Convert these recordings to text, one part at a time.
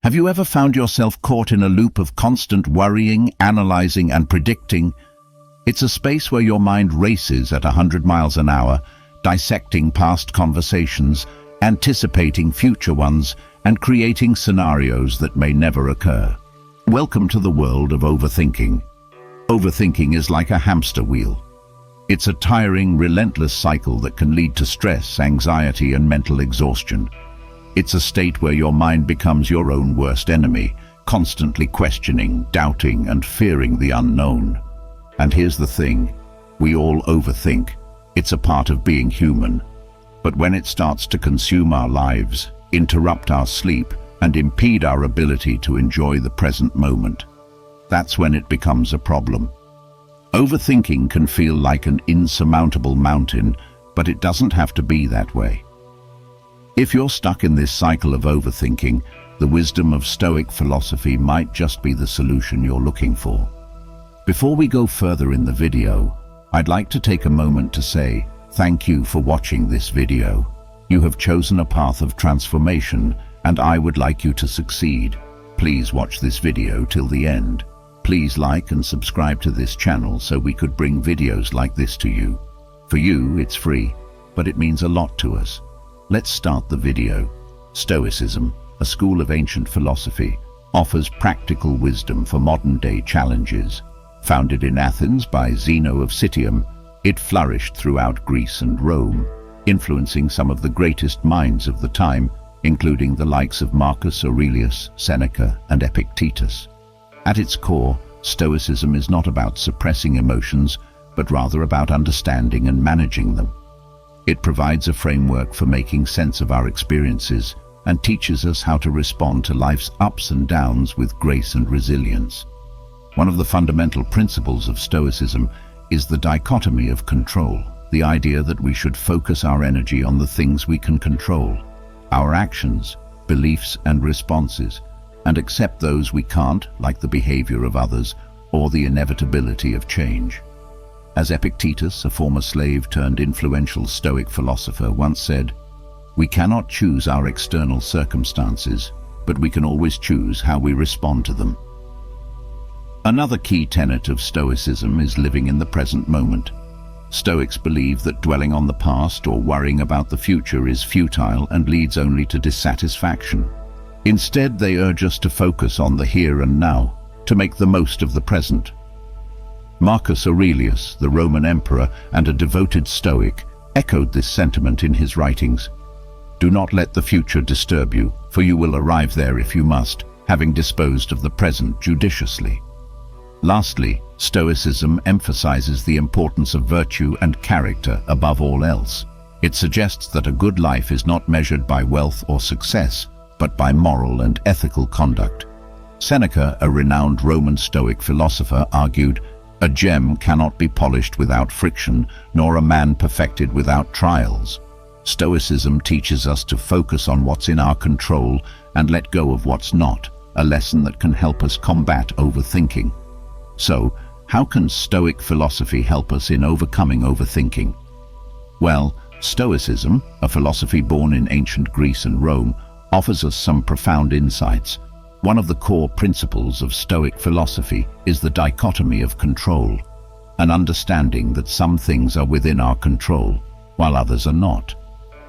Have you ever found yourself caught in a loop of constant worrying, analyzing, and predicting? It's a space where your mind races at 100 miles an hour, dissecting past conversations, anticipating future ones, and creating scenarios that may never occur. Welcome to the world of overthinking. Overthinking is like a hamster wheel. It's a tiring, relentless cycle that can lead to stress, anxiety, and mental exhaustion. It's a state where your mind becomes your own worst enemy, constantly questioning, doubting, and fearing the unknown. And here's the thing, we all overthink. It's a part of being human. But when it starts to consume our lives, interrupt our sleep, and impede our ability to enjoy the present moment, that's when it becomes a problem. Overthinking can feel like an insurmountable mountain, but it doesn't have to be that way. If you're stuck in this cycle of overthinking, the wisdom of Stoic philosophy might just be the solution you're looking for. Before we go further in the video, I'd like to take a moment to say thank you for watching this video. You have chosen a path of transformation, and I would like you to succeed. Please watch this video till the end. Please like and subscribe to this channel so we could bring videos like this to you. For you, it's free, but it means a lot to us. Let's start the video. Stoicism, a school of ancient philosophy, offers practical wisdom for modern-day challenges. Founded in Athens by Zeno of Citium, it flourished throughout Greece and Rome, influencing some of the greatest minds of the time, including the likes of Marcus Aurelius, Seneca, and Epictetus. At its core, Stoicism is not about suppressing emotions, but rather about understanding and managing them. It provides a framework for making sense of our experiences and teaches us how to respond to life's ups and downs with grace and resilience. One of the fundamental principles of Stoicism is the dichotomy of control, the idea that we should focus our energy on the things we can control, our actions, beliefs, and responses, and accept those we can't, like the behavior of others or the inevitability of change. As Epictetus, a former slave turned influential Stoic philosopher, once said, "We cannot choose our external circumstances, but we can always choose how we respond to them." Another key tenet of Stoicism is living in the present moment. Stoics believe that dwelling on the past or worrying about the future is futile and leads only to dissatisfaction. Instead, they urge us to focus on the here and now, to make the most of the present. Marcus Aurelius, the Roman emperor and a devoted Stoic, echoed this sentiment in his writings. "Do not let the future disturb you, for you will arrive there if you must, having disposed of the present judiciously." Lastly, Stoicism emphasizes the importance of virtue and character above all else. It suggests that a good life is not measured by wealth or success, but by moral and ethical conduct. Seneca, a renowned Roman Stoic philosopher, argued, "A gem cannot be polished without friction, nor a man perfected without trials." Stoicism teaches us to focus on what's in our control and let go of what's not, a lesson that can help us combat overthinking. So, how can Stoic philosophy help us in overcoming overthinking? Well, Stoicism, a philosophy born in ancient Greece and Rome, offers us some profound insights. One of the core principles of Stoic philosophy is the dichotomy of control, an understanding that some things are within our control, while others are not.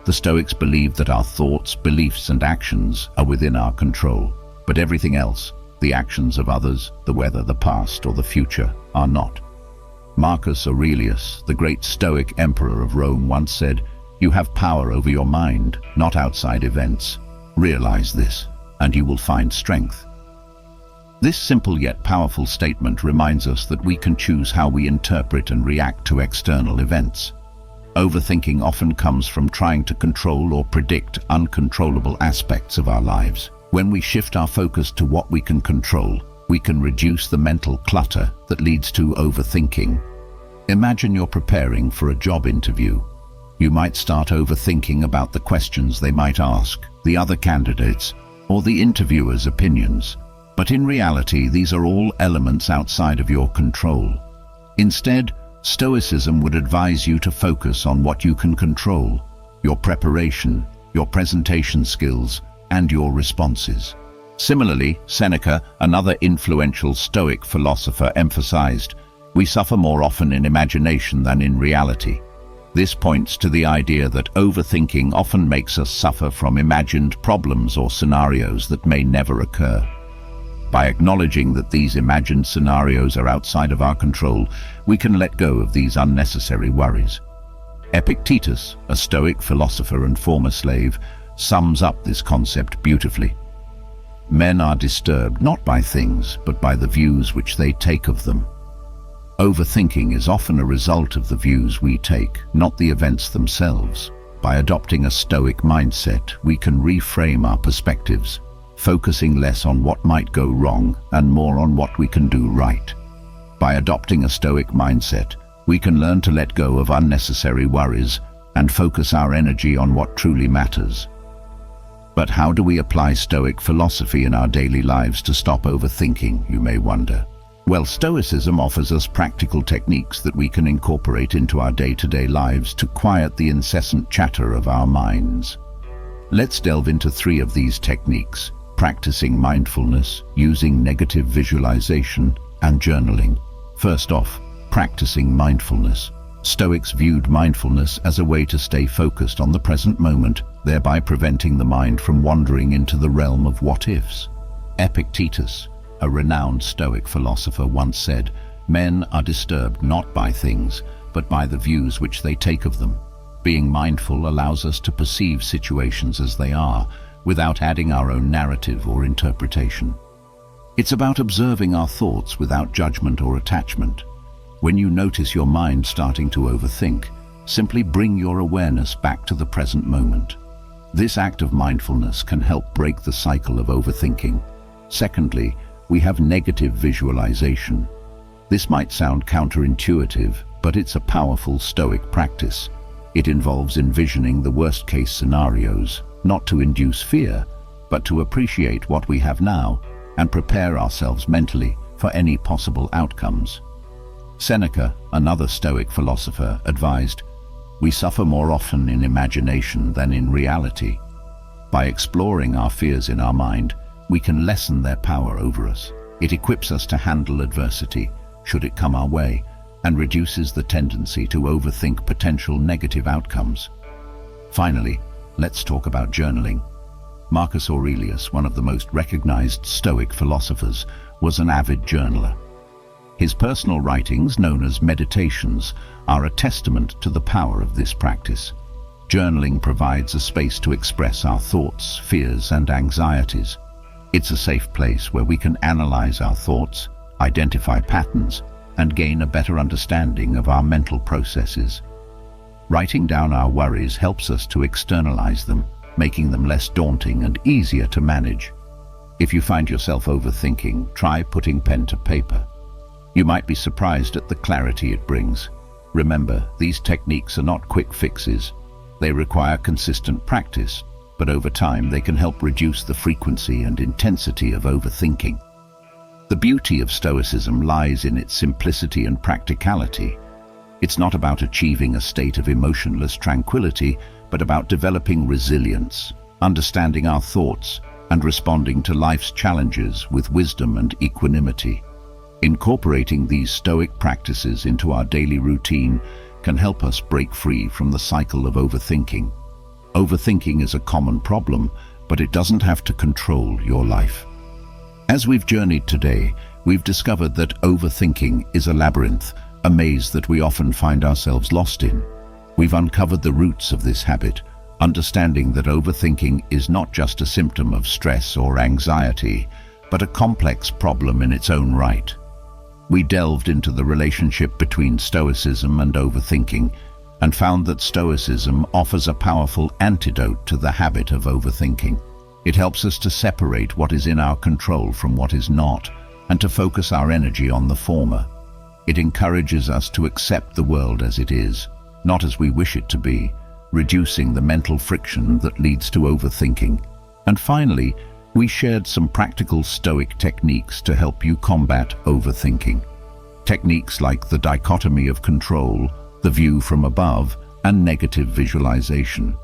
The Stoics believe that our thoughts, beliefs, and actions are within our control, but everything else, the actions of others, the weather, the past, or the future, are not. Marcus Aurelius, the great Stoic emperor of Rome, once said, "You have power over your mind, not outside events. Realize this, and you will find strength." This simple yet powerful statement reminds us that we can choose how we interpret and react to external events. Overthinking often comes from trying to control or predict uncontrollable aspects of our lives. When we shift our focus to what we can control, we can reduce the mental clutter that leads to overthinking. Imagine you're preparing for a job interview. You might start overthinking about the questions they might ask, the other candidates, or the interviewer's opinions. But in reality, these are all elements outside of your control. Instead, Stoicism would advise you to focus on what you can control: your preparation, your presentation skills, and your responses. Similarly, Seneca, another influential Stoic philosopher, emphasized, "We suffer more often in imagination than in reality." This points to the idea that overthinking often makes us suffer from imagined problems or scenarios that may never occur. By acknowledging that these imagined scenarios are outside of our control, we can let go of these unnecessary worries. Epictetus, a Stoic philosopher and former slave, sums up this concept beautifully. Men are disturbed not by things, but by the views which they take of them. Overthinking is often a result of the views we take, not the events themselves. By adopting a Stoic mindset, we can reframe our perspectives, focusing less on what might go wrong and more on what we can do right. By adopting a Stoic mindset, we can learn to let go of unnecessary worries and focus our energy on what truly matters. But how do we apply Stoic philosophy in our daily lives to stop overthinking, you may wonder? Well, Stoicism offers us practical techniques that we can incorporate into our day-to-day lives to quiet the incessant chatter of our minds. Let's delve into 3 of these techniques: practicing mindfulness, using negative visualization, and journaling. First off, practicing mindfulness. Stoics viewed mindfulness as a way to stay focused on the present moment, thereby preventing the mind from wandering into the realm of what-ifs. Epictetus, a renowned Stoic philosopher, once said, "Men are disturbed not by things, but by the views which they take of them." Being mindful allows us to perceive situations as they are, without adding our own narrative or interpretation. It's about observing our thoughts without judgment or attachment. When you notice your mind starting to overthink, simply bring your awareness back to the present moment. This act of mindfulness can help break the cycle of overthinking. Secondly, we have negative visualization. This might sound counterintuitive, but it's a powerful Stoic practice. It involves envisioning the worst-case scenarios, not to induce fear, but to appreciate what we have now and prepare ourselves mentally for any possible outcomes. Seneca, another Stoic philosopher, advised, "We suffer more often in imagination than in reality." By exploring our fears in our mind, we can lessen their power over us. It equips us to handle adversity, should it come our way, and reduces the tendency to overthink potential negative outcomes. Finally, let's talk about journaling. Marcus Aurelius, one of the most recognized Stoic philosophers, was an avid journaler. His personal writings, known as meditations, are a testament to the power of this practice. Journaling provides a space to express our thoughts, fears, and anxieties. It's a safe place where we can analyze our thoughts, identify patterns, and gain a better understanding of our mental processes. Writing down our worries helps us to externalize them, making them less daunting and easier to manage. If you find yourself overthinking, try putting pen to paper. You might be surprised at the clarity it brings. Remember, these techniques are not quick fixes. They require consistent practice, but over time they can help reduce the frequency and intensity of overthinking. The beauty of Stoicism lies in its simplicity and practicality. It's not about achieving a state of emotionless tranquility, but about developing resilience, understanding our thoughts, and responding to life's challenges with wisdom and equanimity. Incorporating these Stoic practices into our daily routine can help us break free from the cycle of overthinking. Overthinking is a common problem, but it doesn't have to control your life. As we've journeyed today, we've discovered that overthinking is a labyrinth, a maze that we often find ourselves lost in. We've uncovered the roots of this habit, understanding that overthinking is not just a symptom of stress or anxiety, but a complex problem in its own right. We delved into the relationship between Stoicism and overthinking, and found that Stoicism offers a powerful antidote to the habit of overthinking. It helps us to separate what is in our control from what is not, and to focus our energy on the former. It encourages us to accept the world as it is, not as we wish it to be, reducing the mental friction that leads to overthinking. And finally, we shared some practical Stoic techniques to help you combat overthinking. Techniques like the dichotomy of control, the view from above, and negative visualization.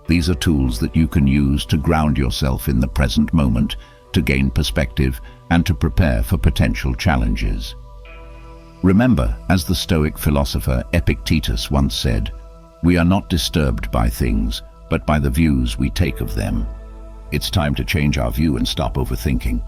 These are tools that you can use to ground yourself in the present moment, to gain perspective and to prepare for potential challenges. Remember, as the Stoic philosopher Epictetus once said, "We are not disturbed by things, but by the views we take of them." It's time to change our view and stop overthinking.